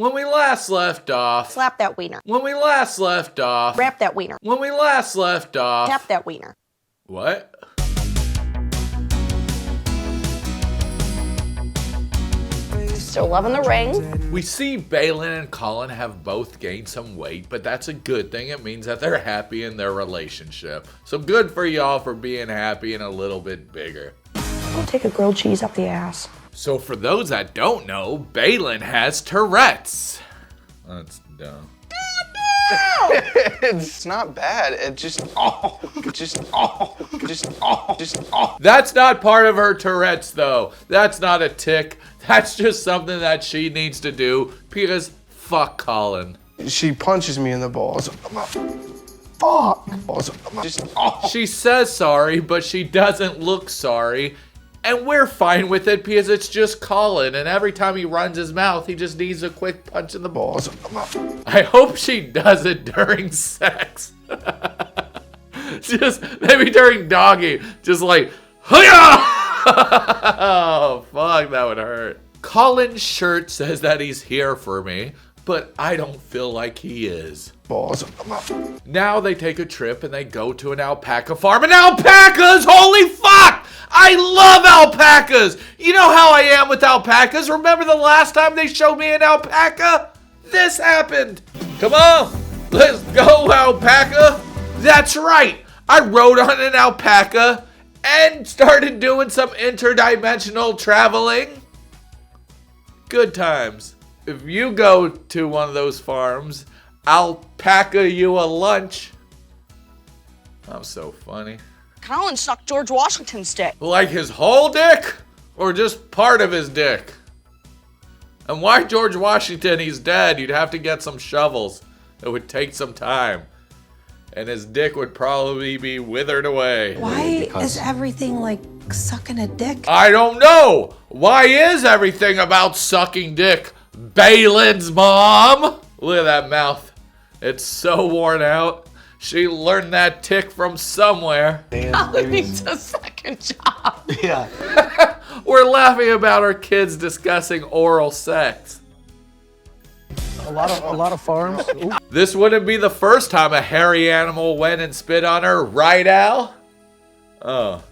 When we last left off. Slap that wiener. When we last left off. Wrap that wiener. When we last left off. Tap that wiener. What? Still loving the ring. We see Baylen and Colin have both gained some weight, but that's a good thing. It means that they're happy in their relationship. So good for y'all for being happy and a little bit bigger. I'll take a grilled cheese up the ass. So for those that don't know, Baylen has Tourettes. That's dumb. It's not bad. It just. That's not part of her Tourette's, though. That's not a tic. That's just something that she needs to do because fuck Colin. She punches me in the balls. Fuck. She says sorry, but she doesn't look sorry. And we're fine with it because it's just Colin, and every time he runs his mouth, he just needs a quick punch in the balls. I hope she does it during sex. Just maybe during doggy, just like, oh, fuck, that would hurt. Colin's shirt says that he's here for me, but I don't feel like he is. Balls. Now they take a trip and they go to an alpaca farm, and alpacas, holy fuck! I love alpacas! You know how I am with alpacas. Remember the last time they showed me an alpaca? This happened. Come on, let's go, alpaca. That's right. I rode on an alpaca and started doing some interdimensional traveling. Good times. If you go to one of those farms, I'll pack you a lunch. I'm so funny. Colin sucked George Washington's dick. Like his whole dick? Or just part of his dick? And why George Washington? He's dead. You'd have to get some shovels. It would take some time. And his dick would probably be withered away. Why is everything like sucking a dick? I don't know. Why is everything about sucking dick? Baylen's mom? Look at that mouth. It's so worn out. She learned that tick from somewhere. Colin needs a second job. Yeah. We're laughing about our kids discussing oral sex. A lot of farms. Ooh. This wouldn't be the first time a hairy animal went and spit on her, right, Al? Oh.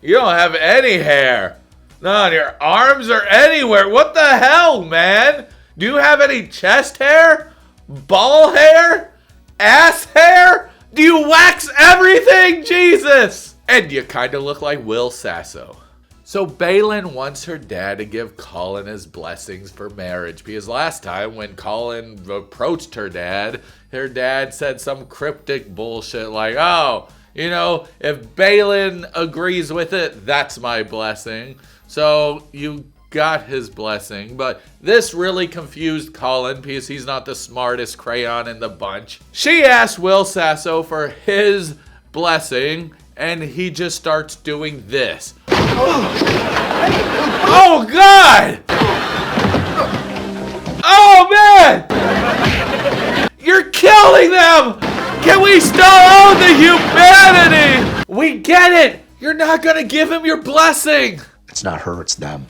You don't have any hair. Not on your arms or anywhere. What the hell, man? Do you have any chest hair? Ball hair? Ass hair? Do you wax everything? Jesus! And you kind of look like Will Sasso. So Baylen wants her dad to give Colin his blessings for marriage because last time when Colin approached her dad said some cryptic bullshit like, oh, you know, if Baylen agrees with it, that's my blessing. So you got his blessing, but this really confused Colin because he's not the smartest crayon in the bunch. She asked Will Sasso for his blessing, and he just starts doing this. Oh, God! Oh, man! You're killing them! Can we still own the humanity? We get it! You're not gonna give him your blessing! It's not her, it's them.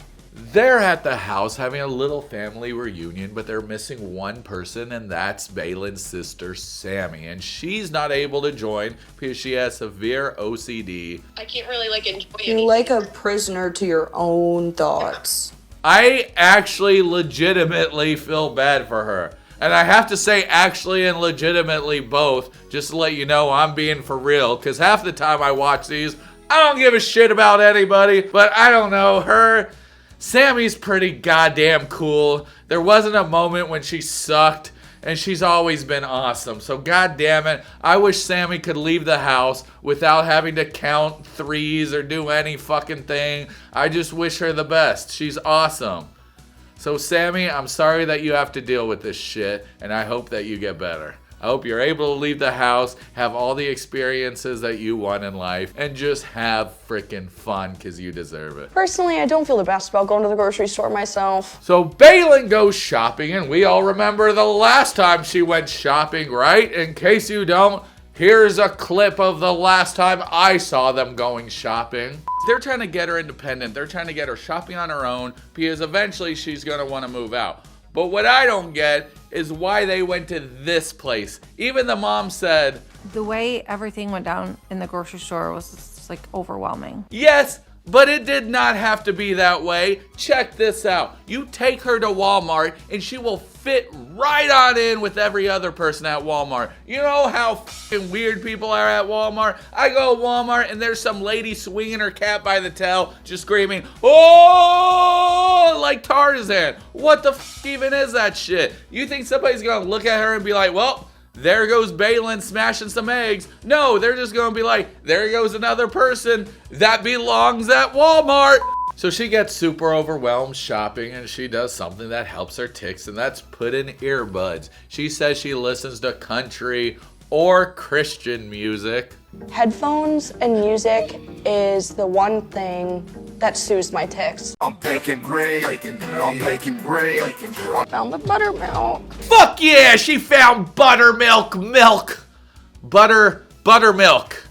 They're at the house having a little family reunion, but they're missing one person, and that's Baylen's sister, Sammy. And she's not able to join because she has severe OCD. I can't really enjoy it. You're like a prisoner to your own thoughts. I actually legitimately feel bad for her. And I have to say actually and legitimately both, just to let you know I'm being for real, because half the time I watch these, I don't give a shit about anybody, but I don't know, Sammy's pretty goddamn cool. There wasn't a moment when she sucked, and she's always been awesome. So goddamn it, I wish Sammy could leave the house without having to count threes or do any fucking thing. I just wish her the best. She's awesome. So Sammy, I'm sorry that you have to deal with this shit, and I hope that you get better. I hope you're able to leave the house, have all the experiences that you want in life, and just have freaking fun because you deserve it. Personally, I don't feel the best about going to the grocery store myself. So Baylen goes shopping, and we all remember the last time she went shopping, right? In case you don't, here's a clip of the last time I saw them going shopping. They're trying to get her independent. They're trying to get her shopping on her own because eventually she's going to want to move out. But what I don't get is why they went to this place. Even the mom said, the way everything went down in the grocery store was just, like, overwhelming. yes, but it did not have to be that way. Check this out. You take her to Walmart and she will fit right on in with every other person at Walmart. You know how fucking weird people are at Walmart? I go to Walmart and there's some lady swinging her cat by the tail, just screaming, "Oh!" like Tarzan. What the fuck even is that shit? You think somebody's gonna look at her and be like, well, there goes Baylen smashing some eggs? No, they're just gonna be like, there goes another person that belongs at Walmart. So she gets super overwhelmed shopping and she does something that helps her tics, and that's put in earbuds. She says she listens to country or Christian music. Headphones and music is the one thing that soothes my tics. I'm baking great. I'm baking great. Found the buttermilk. Fuck yeah, she found buttermilk milk. Buttermilk.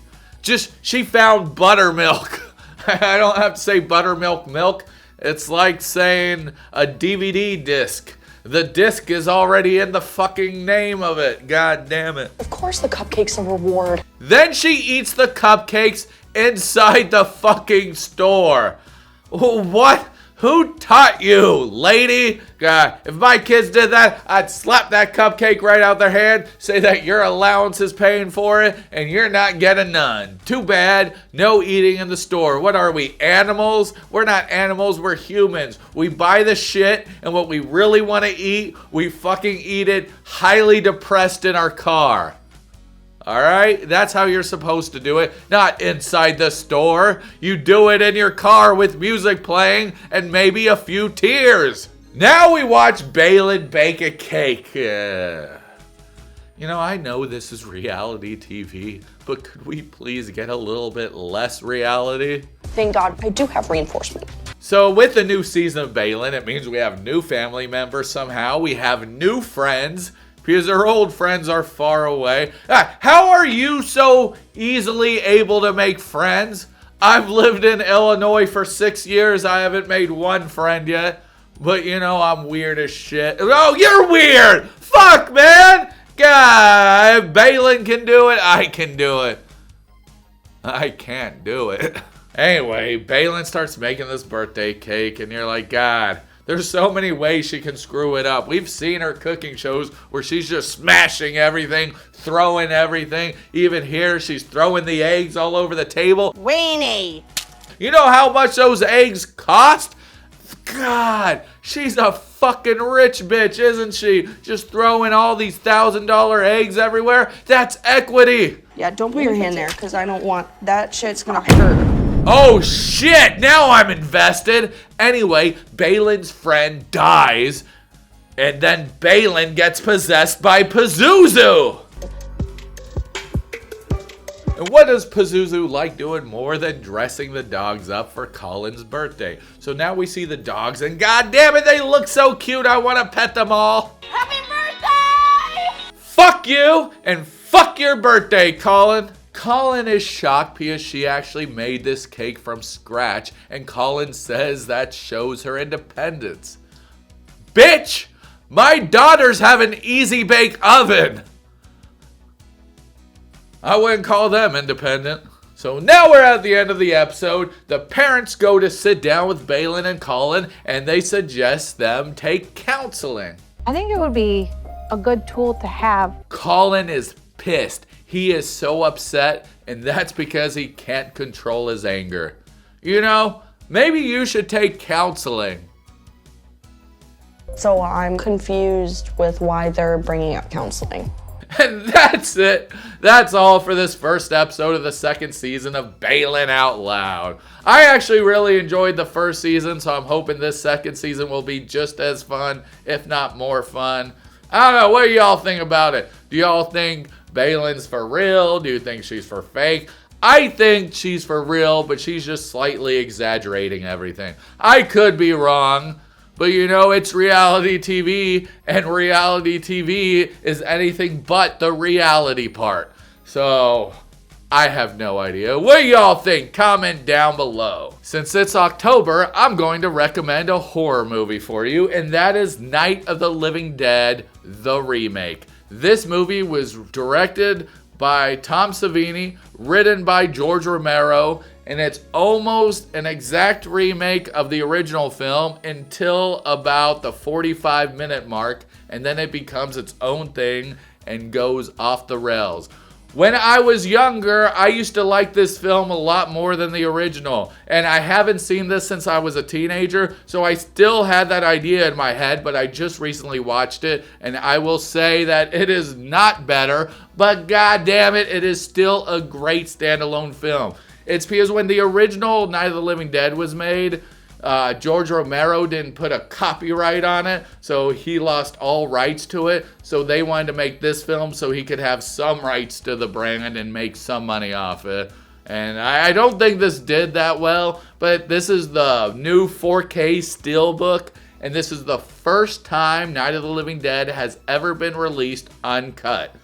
She found buttermilk. I don't have to say buttermilk milk. It's like saying a DVD disc. The disc is already in the fucking name of it. God damn it. Of course the cupcake's a reward. Then she eats the cupcakes inside the fucking store. What? Who taught you, lady? God, if my kids did that, I'd slap that cupcake right out their hand, say that your allowance is paying for it, and you're not getting none. Too bad, no eating in the store. What are we, animals? We're not animals, we're humans. We buy the shit, and what we really want to eat, we fucking eat it highly depressed in our car. Alright? That's how you're supposed to do it. Not inside the store. You do it in your car with music playing and maybe a few tears. Now we watch Baylen bake a cake. You know, I know this is reality TV, but could we please get a little bit less reality? Thank God I do have reinforcement. So with the new season of Baylen, it means we have new family members somehow. We have new friends, because our old friends are far away. How are you so easily able to make friends? I've lived in Illinois for 6 years. I haven't made one friend yet. But you know, I'm weird as shit. Oh, you're weird! Fuck, man! God, if Baylen can do it, I can do it. I can't do it. Anyway, Baylen starts making this birthday cake, and you're like, God, there's so many ways she can screw it up. We've seen her cooking shows where she's just smashing everything, throwing everything. Even here, she's throwing the eggs all over the table. Weenie. You know how much those eggs cost? God, she's a fucking rich bitch, isn't she? Just throwing all these $1,000 eggs everywhere. That's equity. Yeah, don't put your hand there, because I don't want that shit's gonna hurt. Oh shit, now I'm invested. Anyway, Baylen's friend dies, and then Baylen gets possessed by Pazuzu. And what does Pazuzu like doing more than dressing the dogs up for Colin's birthday? So now we see the dogs, and god damn it, they look so cute, I want to pet them all. Happy birthday! Fuck you, and fuck your birthday, Colin. Colin is shocked because she actually made this cake from scratch, and Colin says that shows her independence. Bitch! My daughters have an easy bake oven! I wouldn't call them independent. So now we're at the end of the episode. The parents go to sit down with Baylen and Colin, and they suggest them take counseling. I think it would be a good tool to have. Colin is pissed. He is so upset, and that's because he can't control his anger. You know, maybe you should take counseling. So I'm confused with why they're bringing up counseling. And that's it. That's all for this first episode of the second season of Baylen Out Loud. I actually really enjoyed the first season, so I'm hoping this second season will be just as fun, if not more fun. I don't know, what do y'all think about it? Do y'all think Baylen's for real? Do you think she's for fake? I think she's for real, but she's just slightly exaggerating everything. I could be wrong, but you know, it's reality TV, and reality TV is anything but the reality part. So, I have no idea. What do y'all think? Comment down below. Since it's October, I'm going to recommend a horror movie for you, and that is Night of the Living Dead, the remake. This movie was directed by Tom Savini, written by George Romero, and it's almost an exact remake of the original film until about the 45-minute mark, and then it becomes its own thing and goes off the rails. When I was younger, I used to like this film a lot more than the original, and I haven't seen this since I was a teenager, so I still had that idea in my head, but I just recently watched it, and I will say that it is not better, but god damn it, it is still a great standalone film. It's because when the original Night of the Living Dead was made, George Romero didn't put a copyright on it, so he lost all rights to it. So they wanted to make this film so he could have some rights to the brand and make some money off it. And I don't think this did that well, but this is the new 4K Steelbook, and this is the first time Night of the Living Dead has ever been released uncut.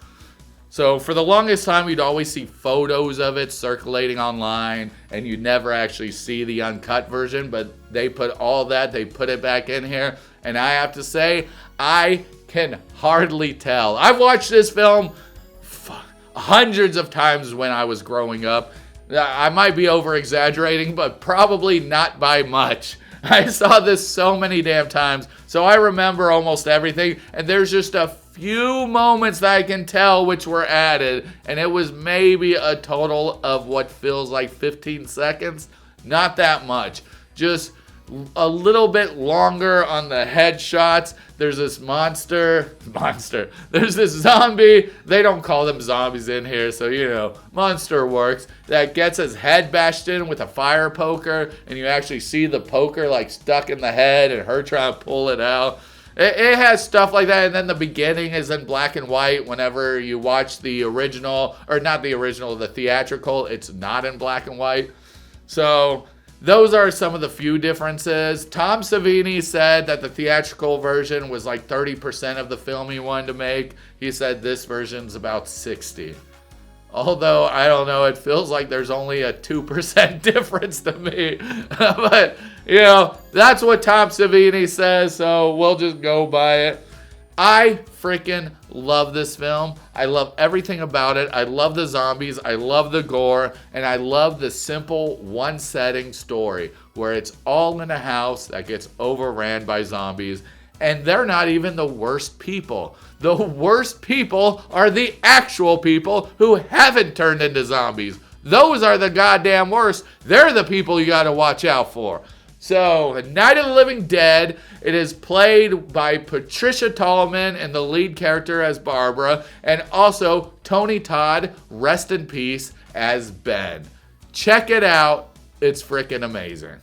So for the longest time, you'd always see photos of it circulating online, and you'd never actually see the uncut version, but they put all that, they put it back in here, and I have to say, I can hardly tell. I've watched this film hundreds of times when I was growing up. I might be over-exaggerating, but probably not by much. I saw this so many damn times, so I remember almost everything, and there's just a few moments that I can tell which were added, and it was maybe a total of what feels like 15 seconds. Not that much. Just a little bit longer on the headshots. There's this monster. There's this zombie. They don't call them zombies in here, so you know, monster works. That gets his head bashed in with a fire poker, and you actually see the poker like stuck in the head and her trying to pull it out. It has stuff like that, and then the beginning is in black and white. Whenever you watch the original, or not the original, the theatrical, it's not in black and white. So those are some of the few differences. Tom Savini said that the theatrical version was like 30% of the film he wanted to make. He said this version's about 60%. Although, I don't know, it feels like there's only a 2% difference to me. But, you know, that's what Tom Savini says, so we'll just go by it. I freaking love this film. I love everything about it. I love the zombies. I love the gore. And I love the simple one-setting story where it's all in a house that gets overran by zombies. And they're not even the worst people. The worst people are the actual people who haven't turned into zombies. Those are the goddamn worst. They're the people you gotta watch out for. So, Night of the Living Dead, it is played by Patricia Tallman and the lead character as Barbara, and also Tony Todd, rest in peace, as Ben. Check it out. It's freaking amazing.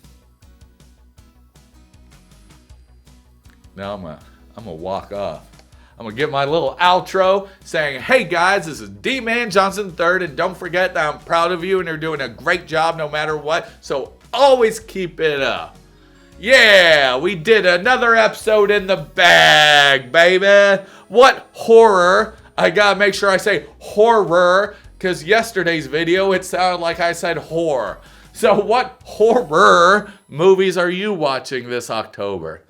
Now I'm gonna walk off. I'm gonna get my little outro saying, hey guys, this is Dee-man Johnson III, and don't forget that I'm proud of you and you're doing a great job no matter what, so always keep it up. Yeah, we did another episode in the bag, baby. What horror, I gotta make sure I say horror, because yesterday's video, it sounded like I said whore. So what horror movies are you watching this October?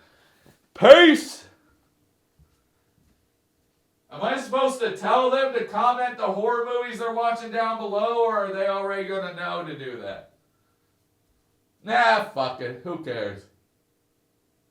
Peace! Am I supposed to tell them to comment the horror movies they're watching down below, or are they already going to know to do that? Nah, fuck it. Who cares?